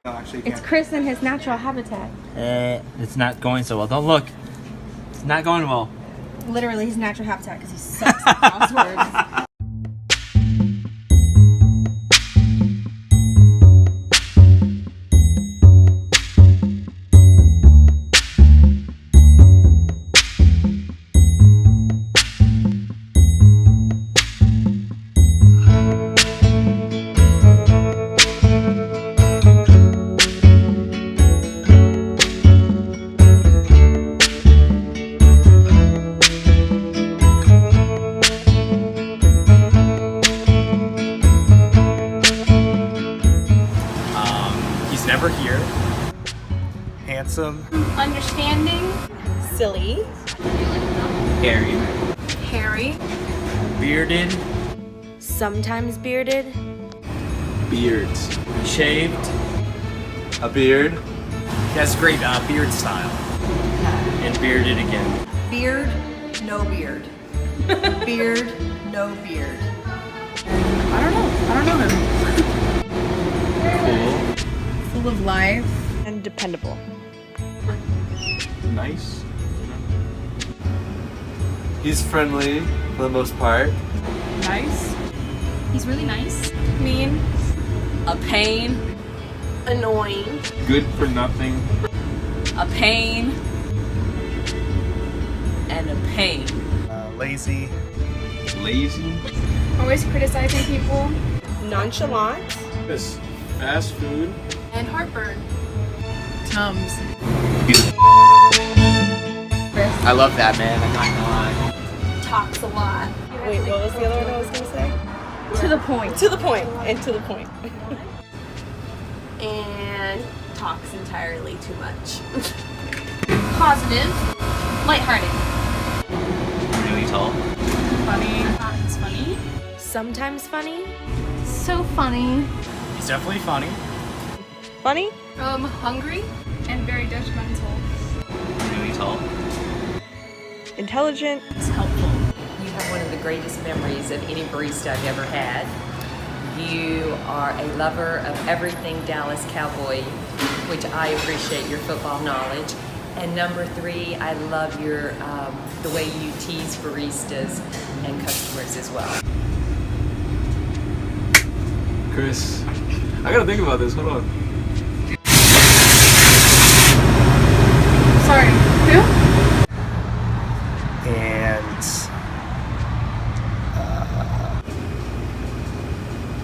No, actually, It's Chris in his natural habitat. It's not going so well. Don't look. It's not going well. Literally his natural habitat because he sucks at crosswords. Never here. Handsome. Understanding. Silly. Hairy. Bearded. Sometimes bearded. Beards. Shaved. A beard. He has great beard style. And bearded again. Beard, no beard. Beard, no beard. I don't know him. Cool. Full of life. And dependable. Nice. He's friendly for the most part. Nice. He's really nice. Mean. A pain. Annoying. Good for nothing. A pain. And a pain. Lazy. Lazy. Always criticizing people. Nonchalant. This fast food. And heartburn. Tums. I love that, man. I'm not gonna lie. Talks a lot. Wait, what was the other one I was gonna say? To the point. To the point. And to the point. And talks entirely too much. Positive. Lighthearted. Really tall. Funny. He's funny. Sometimes funny. So funny. He's definitely funny. Funny. Hungry. And very judgmental. Really tall. Intelligent. It's helpful. You have one of the greatest memories of any barista I've ever had. You are a lover of everything Dallas Cowboy, which I appreciate your football knowledge. And number 3, I love your the way you tease baristas and customers as well. Chris. I gotta think about this. Hold on. Sorry. Who? And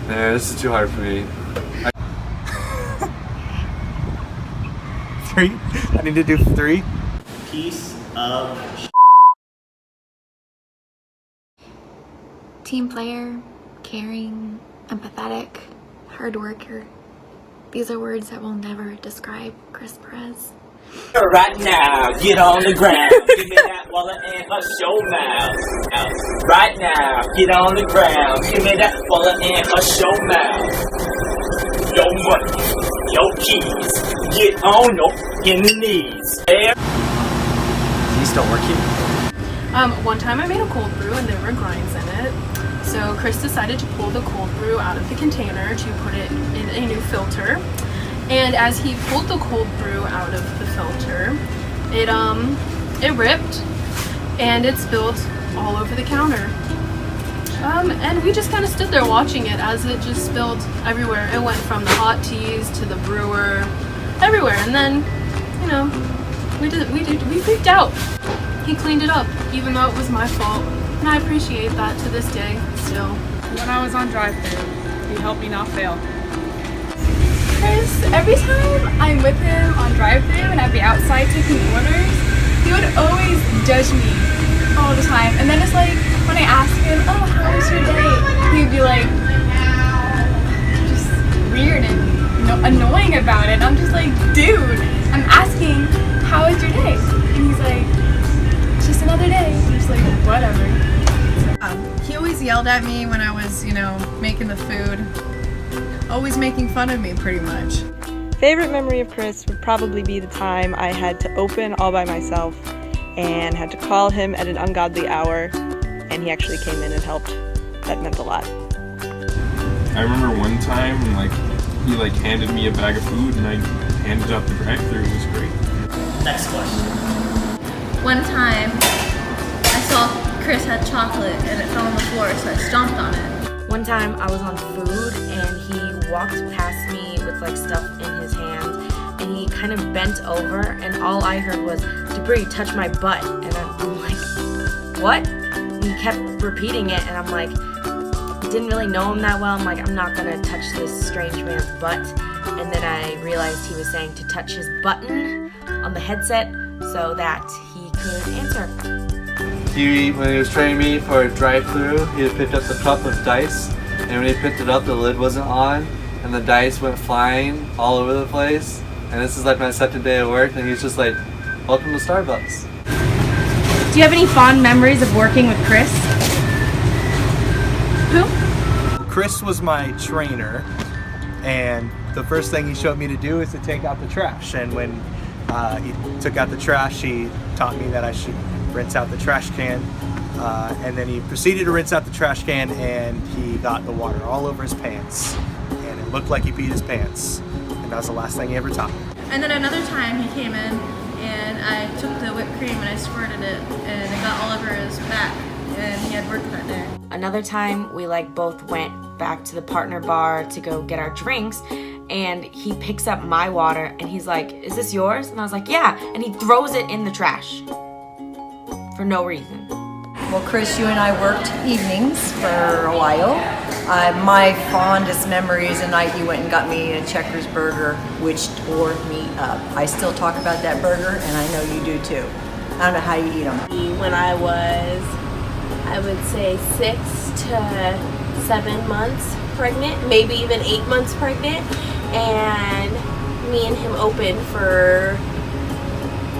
man, this is too hard for me. 3? I need to do 3. Piece of Team player, caring, empathetic, hard worker. These are words that will never describe Chris Perez. Right now, get on the ground. Give me that wallet and a show mouth. Right now, get on the ground. Give me that wallet and a show mouth. Your money, your keys. Get on your knees. There. Is he still working? One time I made a cold brew and there were grinds in it. So Chris decided to pull the cold brew out of the container to put it in a new filter. And as he pulled the cold brew out of the filter, it ripped and it spilled all over the counter. And we just kind of stood there watching it as it just spilled everywhere. It went from the hot teas to the brewer, everywhere. And then, you know, we freaked out. He cleaned it up, even though it was my fault. And I appreciate that to this day, still. When I was on drive-thru, he helped me not fail. Chris, every time I'm with him on drive-thru and I'd be outside taking orders, he would always judge me all the time. And then it's like, when I ask him, oh, how was your day? He'd be like, just weird and annoying about it. And I'm just like, dude, I'm asking, how was your day? And he's like, it's just another day. I'm just like, whatever. He always yelled at me when I was, making the food. Always making fun of me, pretty much. Favorite memory of Chris would probably be the time I had to open all by myself and had to call him at an ungodly hour, and he actually came in and helped. That meant a lot. I remember one time when he like handed me a bag of food and I handed it up the drive-thru. It was great. Next question. One time, I saw Chris had chocolate and it fell on the floor, so I stomped on it. One time I was on food and he walked past me with like stuff in his hand and he kind of bent over and all I heard was, "Debris, touch my butt." And I'm like, "What?" And he kept repeating it and I'm like, didn't really know him that well. I'm like, I'm not gonna touch this strange man's butt. And then I realized he was saying to touch his button on the headset so that he could answer. When he was training me for a drive-thru, he had picked up the cup of dice, and when he picked it up, the lid wasn't on, and the dice went flying all over the place. And this is like my second day of work, and he's just like, "Welcome to Starbucks." Do you have any fond memories of working with Chris? Who? Chris was my trainer, and the first thing he showed me to do is to take out the trash. And when he took out the trash, he taught me that I should rinse out the trash can. And then he proceeded to rinse out the trash can, and he got the water all over his pants. And it looked like he peed his pants. And that was the last thing he ever taught me. And then another time he came in and I took the whipped cream and I squirted it and it got all over his back, and he had work that day. Another time we like both went back to the partner bar to go get our drinks and he picks up my water and he's like, "Is this yours?" And I was like, "Yeah." And he throws it in the trash for no reason. Well, Chris, you and I worked evenings for a while. My fondest memory is the night you went and got me a Checkers burger, which tore me up. I still talk about that burger, and I know you do too. I don't know how you eat them. When I was, I would say 6 to 7 months pregnant, maybe even 8 months pregnant, and me and him opened for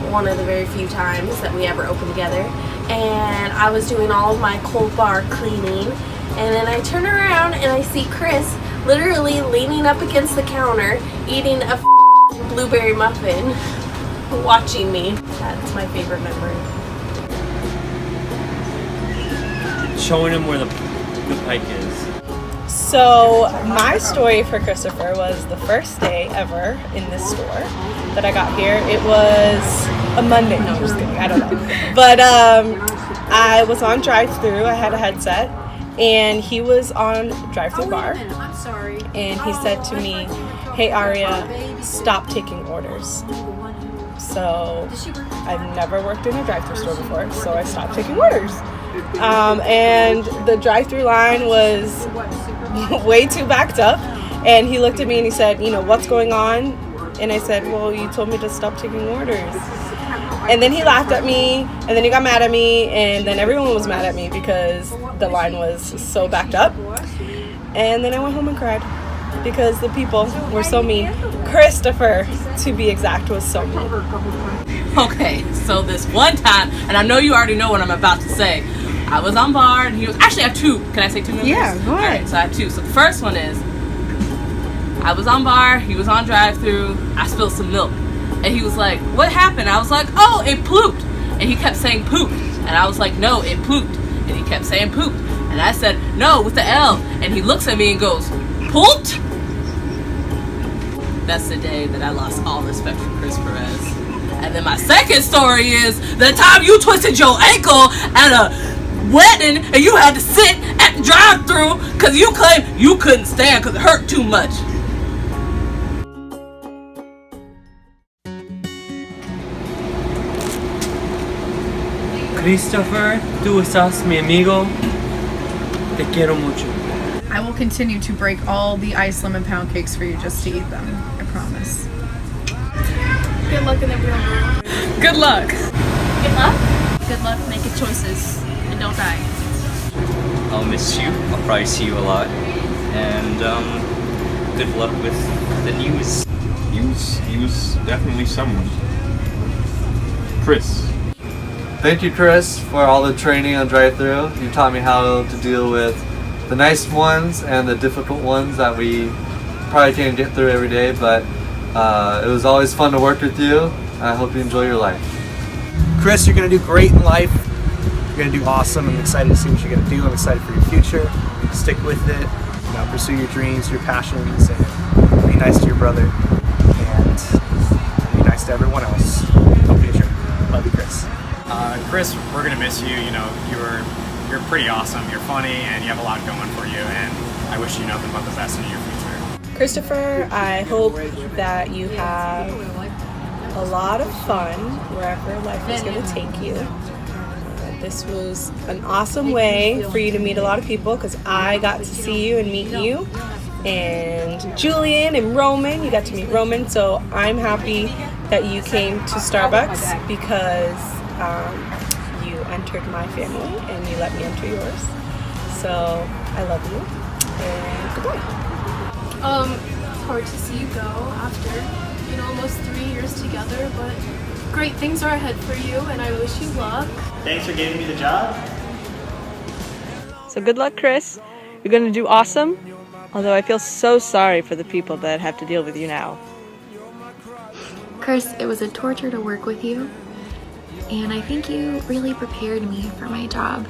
one of the very few times that we ever opened together. And I was doing all of my cold bar cleaning, and then I turn around and I see Chris literally leaning up against the counter eating a blueberry muffin, watching me. That's my favorite memory. Showing him where the pike is. So my story for Christopher was the first day ever in this store that I got here. It was a Monday. No, I'm just kidding. I don't know. But I was on drive-thru. I had a headset, and he was on drive-thru bar. I'm sorry. And he said to me, "Hey Aria, stop taking orders." So I've never worked in a drive-thru store before, so I stopped taking orders. And the drive-thru line was way too backed up, and he looked at me and he said, "What's going on?" And I said, "Well, you told me to stop taking orders." And then he laughed at me, and then he got mad at me, and then everyone was mad at me because the line was so backed up. And then I went home and cried because the people were so mean. Christopher, to be exact, was so mean. Okay, so this one time, and I know you already know what I'm about to say, I was on bar and he was, actually I have two. Can I say two memories? Yeah, go ahead. Alright, so I have two. So the first one is, I was on bar, he was on drive-thru, I spilled some milk. And he was like, "What happened?" I was like, "Oh, it pooped." And he kept saying pooped. And I was like, "No, it pooped." And he kept saying pooped. And I said, "No, with the L." And he looks at me and goes, "Pooped?" That's the day that I lost all respect for Chris Perez. And then my second story is the time you twisted your ankle at a wedding and you had to sit at the drive-thru because you claimed you couldn't stand because it hurt too much. Christopher, tú estás mi amigo. Te quiero mucho. I will continue to break all the ice lemon pound cakes for you just to eat them. I promise. Good luck in the real world. Good luck. Good luck. Good luck making choices and don't die. I'll miss you. I'll probably see you a lot. And good luck with the news. He was definitely someone. Chris. Thank you, Chris, for all the training on drive-thru. You taught me how to deal with the nice ones and the difficult ones that we probably can't get through every day, but it was always fun to work with you. I hope you enjoy your life. Chris, you're going to do great in life. You're going to do awesome. I'm excited to see what you're going to do. I'm excited for your future. Stick with it. Pursue your dreams, your passions, and be nice to your brother and be nice to everyone else. Don't be a jerk. Love you, Chris. Chris, we're gonna miss you. You know, you're pretty awesome. You're funny, and you have a lot going for you. And I wish you nothing but the best in your future. Christopher, I hope that you have a lot of fun wherever life is going to take you. This was an awesome way for you to meet a lot of people because I got to see you and meet you. And Julian and Roman, you got to meet Roman. So I'm happy that you came to Starbucks because you entered my family and you let me enter yours. So I love you and goodbye. It's hard to see you go after, you know, almost 3 years together, but great things are ahead for you and I wish you luck. Thanks for giving me the job. So good luck, Chris. You're going to do awesome. Although I feel so sorry for the people that have to deal with you now. Chris, it was a torture to work with you. And I think you really prepared me for my job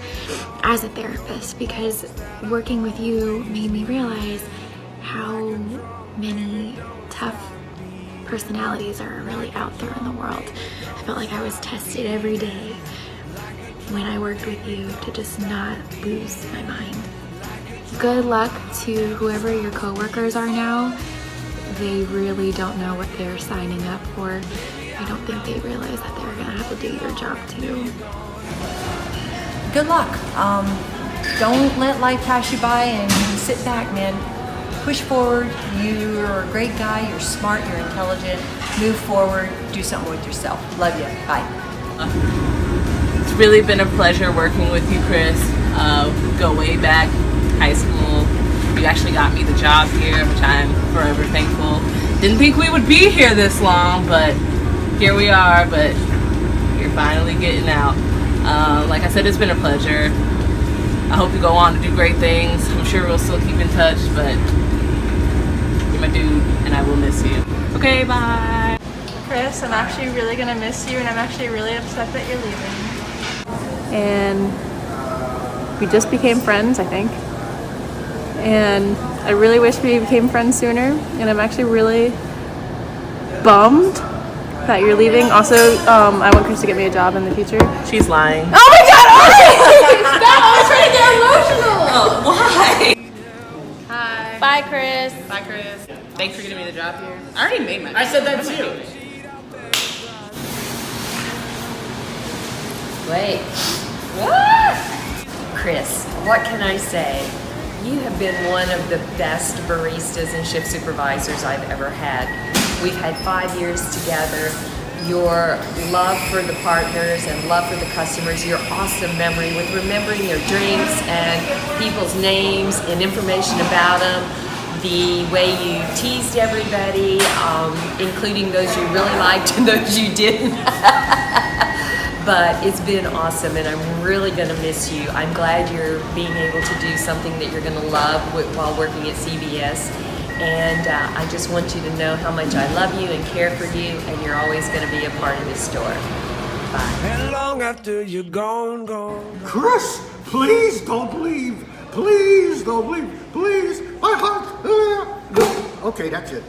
as a therapist because working with you made me realize how many tough personalities are really out there in the world. I felt like I was tested every day when I worked with you to just not lose my mind. Good luck to whoever your coworkers are now. They really don't know what they're signing up for. I don't think they realize that they're gonna have to do your job too. Good luck. Don't let life pass you by and sit back, man. Push forward. You're a great guy. You're smart. You're intelligent. Move forward. Do something with yourself. Love you. Bye. It's really been a pleasure working with you, Chris. We go way back, high school. You actually got me the job here, which I'm forever thankful. Didn't think we would be here this long, but here we are. But you're finally getting out. Like I said, it's been a pleasure. I hope you go on to do great things. I'm sure we'll still keep in touch, but you're my dude, and I will miss you. Okay, bye. Chris, I'm actually really gonna miss you, and I'm actually really upset that you're leaving. And we just became friends, I think. And I really wish we became friends sooner, and I'm actually really bummed that you're leaving. Also, I want Chris to get me a job in the future. She's lying. Oh my god! Oh, stop! I was trying to get emotional! Oh, why? Hi. Bye, Chris. Bye, Chris. Thanks for getting me the job here. I already made my I said that too. Wait. What? Chris, what can I say? You have been one of the best baristas and shift supervisors I've ever had. We've had 5 years together. Your love for the partners and love for the customers, your awesome memory with remembering your drinks and people's names and information about them, the way you teased everybody, including those you really liked and those you didn't. But it's been awesome, and I'm really gonna miss you. I'm glad you're being able to do something that you're gonna love while working at CBS. And I just want you to know how much I love you and care for you, and you're always gonna be a part of this store. Bye. And long after you're gone. Chris, please don't leave. Please don't leave. Please, my heart. Okay, that's it.